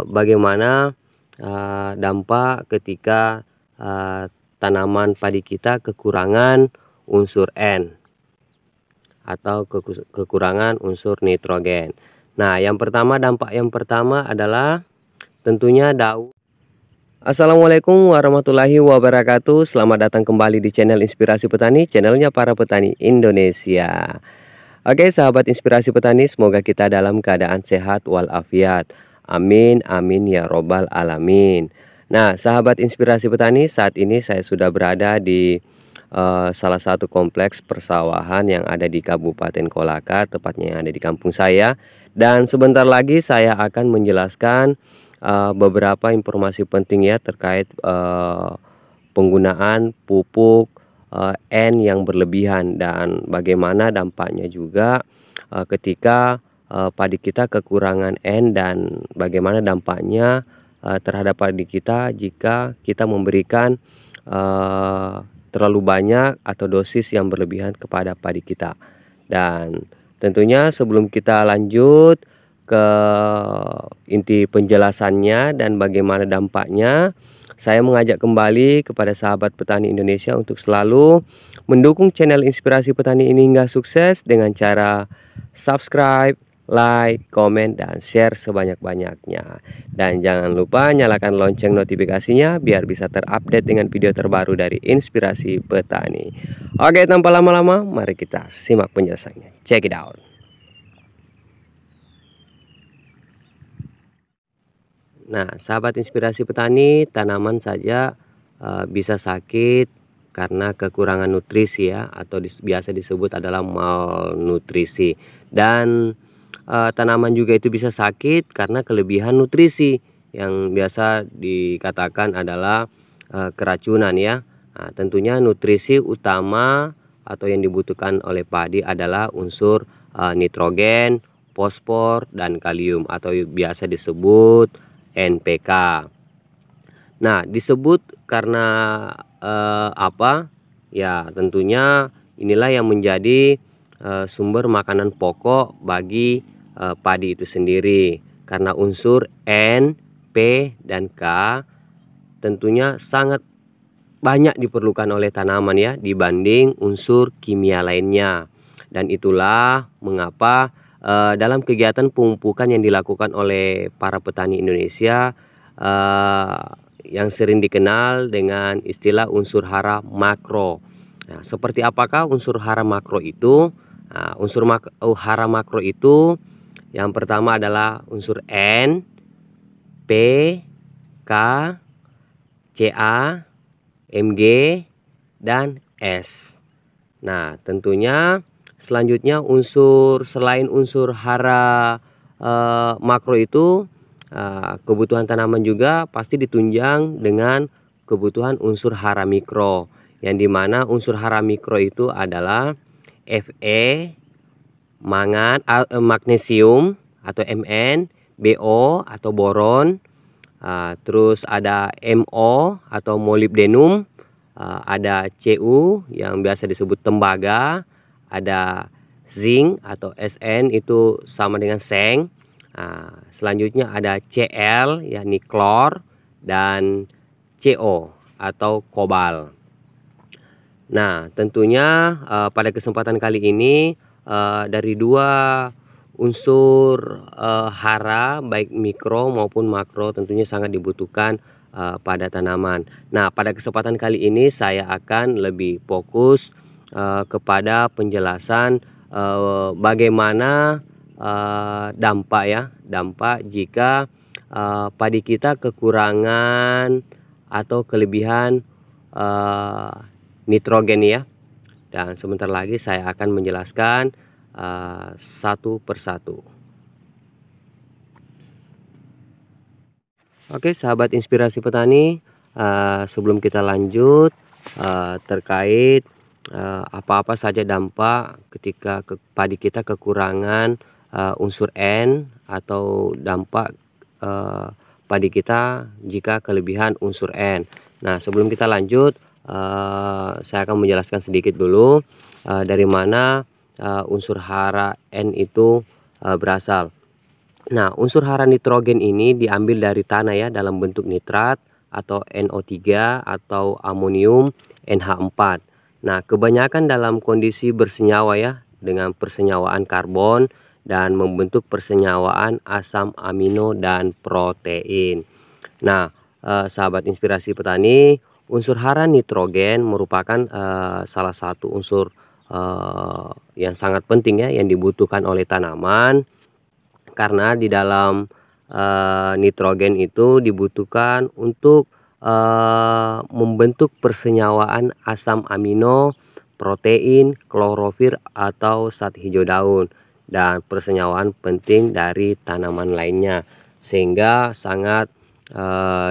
bagaimana dampak ketika tanaman padi kita kekurangan unsur N atau kekurangan unsur nitrogen. Nah, dampak yang pertama adalah tentunya daun. Assalamualaikum warahmatullahi wabarakatuh. Selamat datang kembali di channel Inspirasi Petani, channelnya para petani Indonesia. Oke, sahabat Inspirasi Petani, semoga kita dalam keadaan sehat walafiat. Amin, amin ya robbal alamin. Nah, sahabat Inspirasi Petani, saat ini saya sudah berada di salah satu kompleks persawahan yang ada di Kabupaten Kolaka, tepatnya yang ada di kampung saya. Dan sebentar lagi saya akan menjelaskan beberapa informasi penting ya terkait penggunaan pupuk N yang berlebihan dan bagaimana dampaknya juga ketika padi kita kekurangan N, dan bagaimana dampaknya terhadap padi kita jika kita memberikan terlalu banyak atau dosis yang berlebihan kepada padi kita. Dan tentunya sebelum kita lanjut ke inti penjelasannya dan bagaimana dampaknya, saya mengajak kembali kepada sahabat petani Indonesia untuk selalu mendukung channel Inspirasi Petani ini hingga sukses dengan cara subscribe, like, komen, dan share sebanyak-banyaknya. Dan jangan lupa nyalakan lonceng notifikasinya biar bisa terupdate dengan video terbaru dari Inspirasi Petani. Oke, tanpa lama-lama, mari kita simak penjelasannya. Check it out. Nah, sahabat Inspirasi Petani, tanaman saja bisa sakit karena kekurangan nutrisi ya, atau biasa disebut adalah malnutrisi. Dan tanaman juga itu bisa sakit karena kelebihan nutrisi yang biasa dikatakan adalah keracunan ya. Nah, tentunya nutrisi utama atau yang dibutuhkan oleh padi adalah unsur nitrogen, fosfor, dan kalium atau biasa disebut NPK. Nah, disebut karena apa? Ya, tentunya inilah yang menjadi sumber makanan pokok bagi padi itu sendiri, karena unsur N, P, dan K tentunya sangat banyak diperlukan oleh tanaman ya dibanding unsur kimia lainnya. Dan itulah mengapa dalam kegiatan pemupukan yang dilakukan oleh para petani Indonesia yang sering dikenal dengan istilah unsur hara makro. Nah, seperti apakah unsur hara makro itu? Nah, hara makro itu yang pertama adalah unsur N, P, K, Ca, Mg, dan S. Nah, tentunya selanjutnya selain unsur hara makro itu, kebutuhan tanaman juga pasti ditunjang dengan kebutuhan unsur hara mikro, yang dimana unsur hara mikro itu adalah Fe, magnesium atau Mn, Bo atau boron, terus ada Mo atau molybdenum, ada Cu yang biasa disebut tembaga, ada zinc atau Sn itu sama dengan seng. Selanjutnya ada Cl yakni klor, dan Co atau kobal. Nah, tentunya pada kesempatan kali ini dari dua unsur hara baik mikro maupun makro tentunya sangat dibutuhkan pada tanaman. Nah, pada kesempatan kali ini saya akan lebih fokus kepada penjelasan bagaimana dampak jika padi kita kekurangan atau kelebihan nitrogen ya. Dan sebentar lagi saya akan menjelaskan satu persatu. Oke, sahabat Inspirasi Petani, sebelum kita lanjut terkait apa-apa saja dampak ketika padi kita kekurangan unsur N, atau dampak padi kita jika kelebihan unsur N. Nah, sebelum kita lanjut, saya akan menjelaskan sedikit dulu dari mana unsur hara N itu berasal. Nah, unsur hara nitrogen ini diambil dari tanah ya dalam bentuk nitrat atau NO3 atau amonium NH4. Nah, kebanyakan dalam kondisi bersenyawa ya dengan persenyawaan karbon dan membentuk persenyawaan asam amino dan protein. Nah, sahabat inspirasi petani, unsur hara nitrogen merupakan salah satu unsur yang sangat penting ya yang dibutuhkan oleh tanaman, karena di dalam nitrogen itu dibutuhkan untuk membentuk persenyawaan asam amino, protein, klorofil atau zat hijau daun, dan persenyawaan penting dari tanaman lainnya, sehingga sangat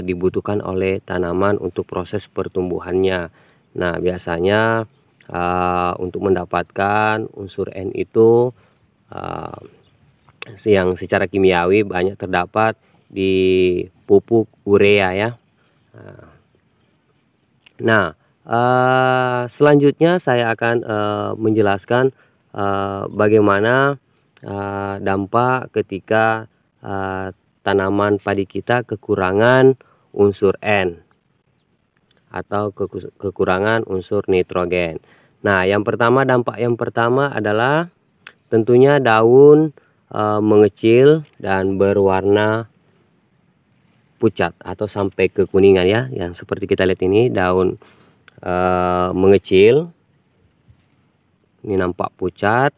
dibutuhkan oleh tanaman untuk proses pertumbuhannya. Nah, biasanya untuk mendapatkan unsur N itu yang secara kimiawi banyak terdapat di pupuk urea ya. Nah, selanjutnya saya akan menjelaskan bagaimana dampak ketika tanaman padi kita kekurangan unsur N atau kekurangan unsur nitrogen. Nah, dampak yang pertama adalah tentunya daun mengecil dan berwarna pucat atau sampai kekuningan ya, yang seperti kita lihat ini daun mengecil, ini nampak pucat.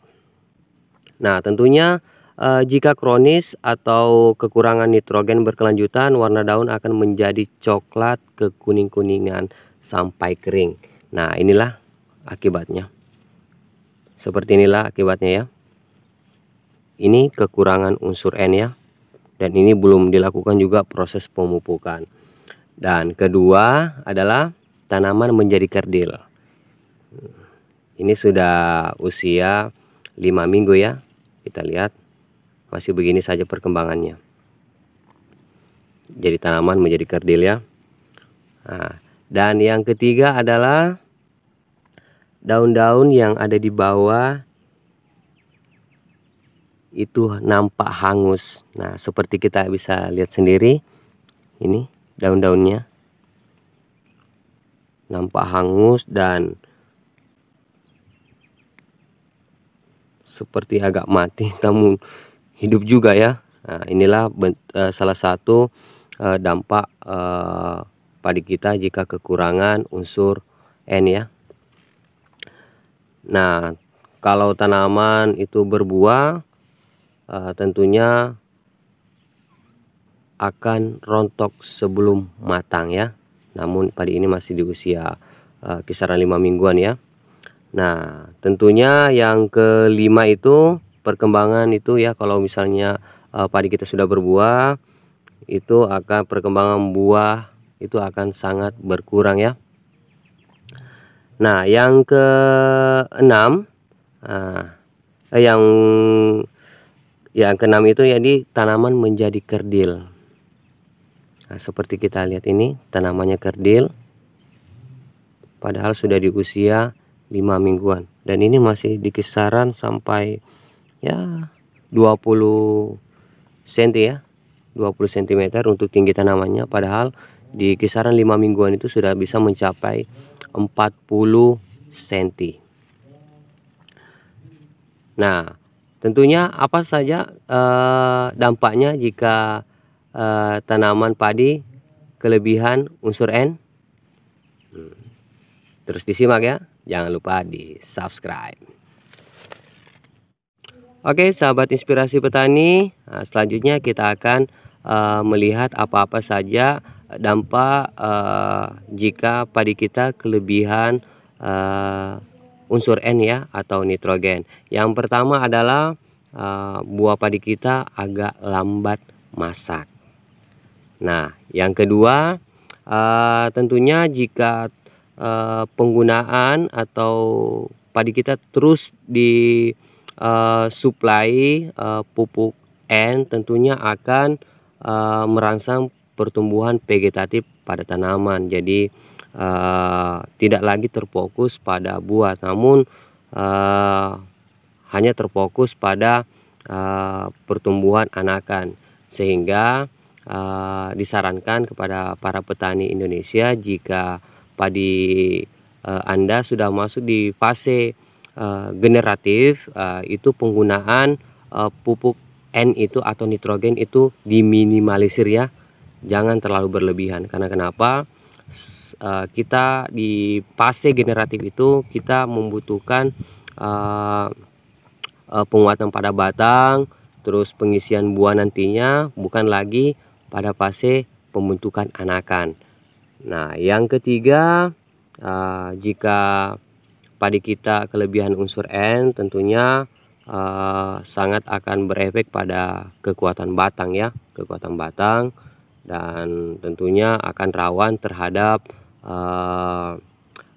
Nah, tentunya jika kronis atau kekurangan nitrogen berkelanjutan, warna daun akan menjadi coklat kekuning-kuningan sampai kering. Nah, inilah akibatnya, seperti inilah akibatnya ya. Ini kekurangan unsur N ya, dan ini belum dilakukan juga proses pemupukan. Dan kedua adalah tanaman menjadi kerdil. Ini sudah usia 5 minggu ya, kita lihat masih begini saja perkembangannya. Jadi tanaman menjadi kerdil ya. Nah, dan yang ketiga adalah daun-daun yang ada di bawah itu nampak hangus. Nah, seperti kita bisa lihat sendiri, ini daun-daunnya nampak hangus dan seperti agak mati namun hidup juga ya. Nah, inilah salah satu dampak padi kita jika kekurangan unsur N ya. Nah, kalau tanaman itu berbuah, tentunya akan rontok sebelum matang ya. Namun padi ini masih di usia kisaran 5 mingguan ya. Nah, tentunya yang kelima itu perkembangan itu ya, kalau misalnya padi kita sudah berbuah, itu akan perkembangan buah itu akan sangat berkurang ya. Nah, yang keenam, yang keenam itu jadi tanaman menjadi kerdil. Nah, seperti kita lihat ini tanamannya kerdil, padahal sudah di usia 5 mingguan, dan ini masih di kisaran sampai ya 20 cm ya, 20 cm untuk tinggi tanamannya, padahal di kisaran 5 mingguan itu sudah bisa mencapai 40 cm. Nah, tentunya apa saja dampaknya jika tanaman padi kelebihan unsur N? Terus disimak ya, jangan lupa di subscribe. Oke sahabat inspirasi petani, nah, selanjutnya kita akan melihat apa-apa saja dampak jika padi kita kelebihan unsur N ya atau nitrogen. Yang pertama adalah buah padi kita agak lambat masak. Nah, yang kedua tentunya jika penggunaan atau padi kita terus di suplai pupuk N, tentunya akan merangsang pertumbuhan vegetatif pada tanaman. Jadi tidak lagi terfokus pada buah, namun hanya terfokus pada pertumbuhan anakan, sehingga disarankan kepada para petani Indonesia jika padi Anda sudah masuk di fase generatif, itu penggunaan pupuk N itu atau nitrogen itu diminimalisir ya, jangan terlalu berlebihan. Karena kenapa? Kita di fase generatif itu kita membutuhkan penguatan pada batang, terus pengisian buah nantinya, bukan lagi pada fase pembentukan anakan. Nah, yang ketiga, jika padi kita kelebihan unsur N, tentunya sangat akan berefek pada kekuatan batang ya, kekuatan batang, dan tentunya akan rawan terhadap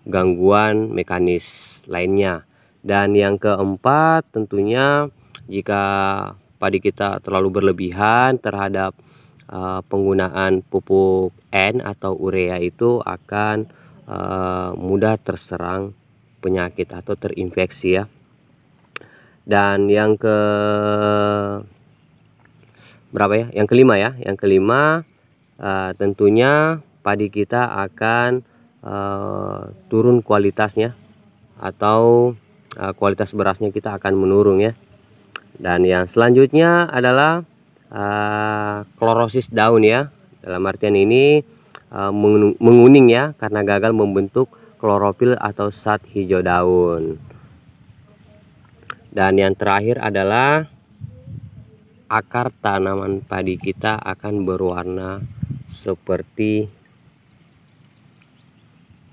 gangguan mekanis lainnya. Dan yang keempat, tentunya jika padi kita terlalu berlebihan terhadap penggunaan pupuk N atau urea, itu akan mudah terserang penyakit atau terinfeksi ya. Dan yang yang kelima ya, tentunya padi kita akan turun kualitasnya, atau kualitas berasnya kita akan menurun ya. Dan yang selanjutnya adalah klorosis daun ya, dalam artian ini menguning ya, karena gagal membentuk klorofil atau zat hijau daun. Dan yang terakhir adalah akar tanaman padi kita akan berwarna seperti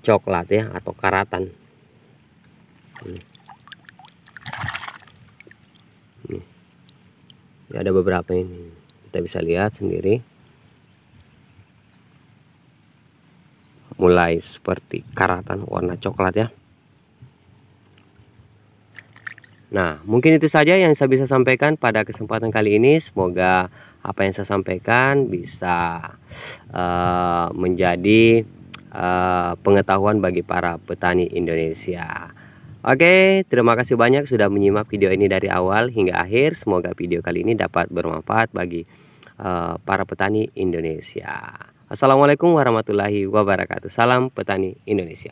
coklat ya, atau karatan. Ya, ada beberapa ini, kita bisa lihat sendiri, mulai seperti karatan warna coklat ya. Nah, mungkin itu saja yang saya bisa sampaikan pada kesempatan kali ini. Semoga apa yang saya sampaikan bisa menjadi pengetahuan bagi para petani Indonesia. Oke, terima kasih banyak sudah menyimak video ini dari awal hingga akhir. Semoga video kali ini dapat bermanfaat bagi para petani Indonesia. Assalamualaikum warahmatullahi wabarakatuh. Salam petani Indonesia.